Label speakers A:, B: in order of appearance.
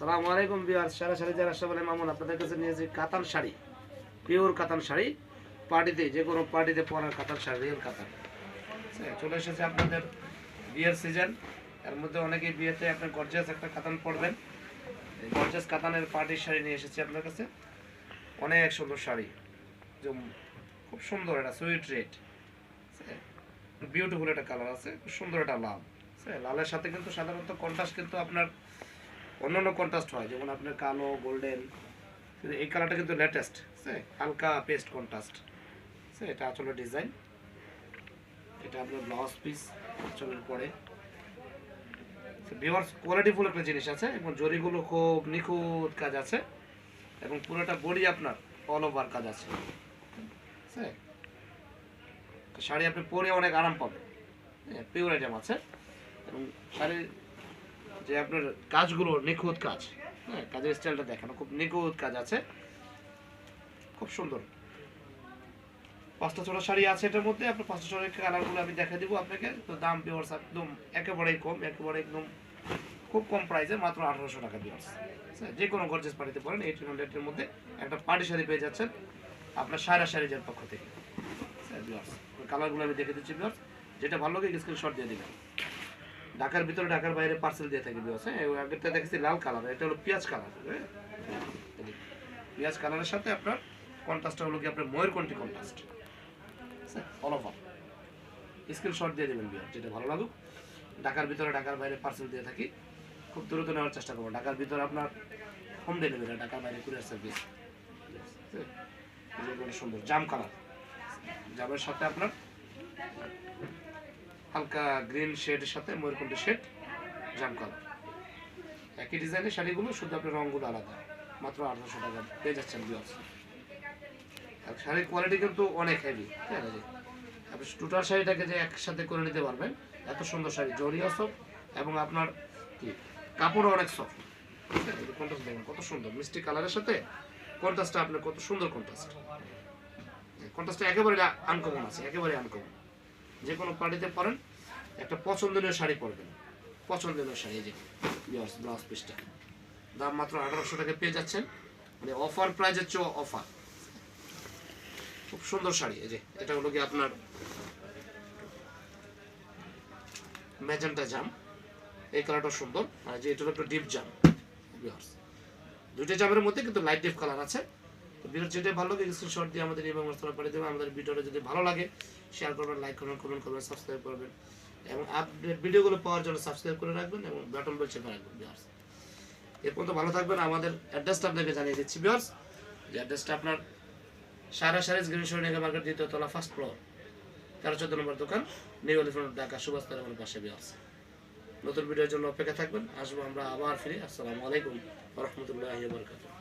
A: আসসালামু আলাইকুম ভিউয়ার্স, সারা সারি যারা সবাই মামুন আপনাদের কাছে নিয়েছি কাতান শাড়ি, পিওর কাতান শাড়ি, পার্টিতে যে কোনো পার্টিতে পরার কাতান শাড়ি, রিয়েল কাতান। চলে এসেছে আপনাদের বিয়ের সিজন, এর মধ্যে অনেকেই বিয়েতে আপনার গর্জিয়াস একটা কাতান পরবেন। এই গর্জিয়াস কাতানের পার্টির শাড়ি নিয়ে এসেছি আপনার কাছে। অনেক সুন্দর শাড়ি, খুব সুন্দর একটা সুইট রেড, বিউটিফুল একটা কালার আছে, খুব সুন্দর একটা লাল। লালের সাথে কিন্তু সাধারণত কন্ট্রাস্ট কিন্তু আপনার অন্যান্য কন্ট্রাস্ট হয়, যেমন আপনার কালো গোল্ডেন, কিন্তু এই কালারটা কিন্তু লেটেস্ট, হালকা পেস্ট কন্ট্রাস্ট। এটা আসলে ডিজাইন, এটা আপনার ব্লাউজ পিস চলের পরে। ভিউয়ার্স, কোয়ালিটিফুল একটা জিনিস আছে এবং জরিগুলো খুব নিখুঁত কাজ আছে এবং পুরোটা বডি আপনার অল ওভার কাজ আছে। শাড়ি আপনি পরে অনেক আরাম পাবেন, পিওর আইটেম আছে এবং শাড়ির যে আপনার কাজগুলো নিখুঁত কাজ, কাজের স্টাইলটা দেখেন, খুব নিখুঁত কাজ আছে, খুব সুন্দর। 5টা 6টা শাড়ি আছে এটার মধ্যে। আপনার 5টা 6টা কালারগুলো আমি দেখা দিব আপনাকে। তো দাম ভিউয়ার্স একদম একেবারেই কম, একেবারে একদম খুব কম প্রাইসে, মাত্র 1800 টাকা ভিউয়ার্স। যে কোনো গর্জিয়াস পার্টিতে পরেন 1800 এর মধ্যে একটা পার্টি শাড়ি পেয়ে যাচ্ছেন আপনার সারা শাড়িজের পক্ষ থেকে। ভিউয়ার্স, কালারগুলো আমি দেখে দিচ্ছি ভিউয়ার্স, যেটা ভালো লাগে স্ক্রিনশট দিয়ে দিবেন। ঢাকার ভিতরে ঢাকার বাইরে পার্সেল দিয়ে থাকি ভিউয়ার্স। আগেরটা দেখেছি লাল কালার, এটা হলো পেঁয়াজ কালার। পেঁয়াজ কালারের সাথে আপনার কন্ট্রাস্টটা হলো কি আপনার ময়ূরকণ্ঠী কন্ট্রাস্ট, অল ওভার। স্ক্রিনশট দিয়ে দেবেন ভিউয়ার্স, যেটা ভালো লাগুক। ঢাকার ভিতরে ঢাকার বাইরে পার্সেল দিয়ে থাকি, খুব দ্রুত নেওয়ার চেষ্টা করবো। ঢাকার ভিতরে আপনার হোম ডেলিভারি, ঢাকার বাইরে কুরিয়ার সার্ভিস। সুন্দর জাম কালার, জামের সাথে আপনার হালকা গ্রিন শেডের সাথে ময়ূরকণ্ঠী শেড, জাম কালার। একই ডিজাইনের শাড়িগুলো, শুধু আপনার রঙগুলো আলাদা। মাত্র 1800 টাকা পেয়ে যাচ্ছেন ভিউয়ার্স। আর শাড়ির কোয়ালিটি কিন্তু অনেক হেভি, ঠিক আছে। আপনি টোটাল শাড়িটাকে যে একসাথে করে নিতে পারবেন, এত সুন্দর শাড়ি, জরিও সফট এবং আপনার কি কাপড়ও অনেক সফট। কন্ট্রাস্ট দেখুন কত সুন্দর, মিষ্টি কালারের সাথে কন্ট্রাস্টটা আপনার কত সুন্দর কন্ট্রাস্ট। কন্ট্রাস্টটা একেবারে আনকমন আছে, একেবারে আনকমন। যে কোনো পার্টিতে পরেন একটা পছন্দনীয় শাড়ি পরবেন, পছন্দনীয় শাড়ি। এই যে ব্লাউজ পিসটা, দাম মাত্র 1800 টাকা পেয়ে যাচ্ছেন, মানে অফার প্রাইজের চেয়ে অফার। খুব সুন্দর শাড়ি। এই যে এটা হলো কি আপনার ম্যাজেন্টা জাম, এই কালারটা সুন্দর। আর যে এটা হলো একটা ডিপ জাম। দুইটা জামের মধ্যে কিন্তু লাইট ডিপ কালার আছে। ভিডিও যেটা ভালো লাগে স্ক্রিনশট দিয়ে আমাদের এই ব্যবস্থা করে দেবেন। আমাদের ভিডিওটা যদি ভালো লাগে শেয়ার করবেন, লাইক করবেন, কমেন্ট করবেন, সাবস্ক্রাইব করবেন এবং আপডেট ভিডিওগুলো পাওয়ার জন্য সাবস্ক্রাইব করে রাখবেন এবং বাটন বেল চেপে রাখবেন ভিউয়ার্স। এরপর তো ভালো থাকবেন। আমাদের অ্যাড্রেসটা আপনাকে জানিয়ে দিচ্ছি ভিউয়ার্স, যে অ্যাড্রেসটা আপনার সারা সারিজ গ্রিন সৈনিকা মার্কেট, 2য় তলা, 1st ফ্লোর, 13-14 নম্বর দোকান, নিউ এলিফ্যান্ট, ঢাকা, সুভাষ তারার পাশে ভিউয়ার্স। নতুন ভিডিওর জন্য অপেক্ষা থাকবেন, আসবো আমরা আবার ফিরে। আসসালামু আলাইকুম ওয়া রাহমাতুল্লাহি ওয়া বারাকাতুহু।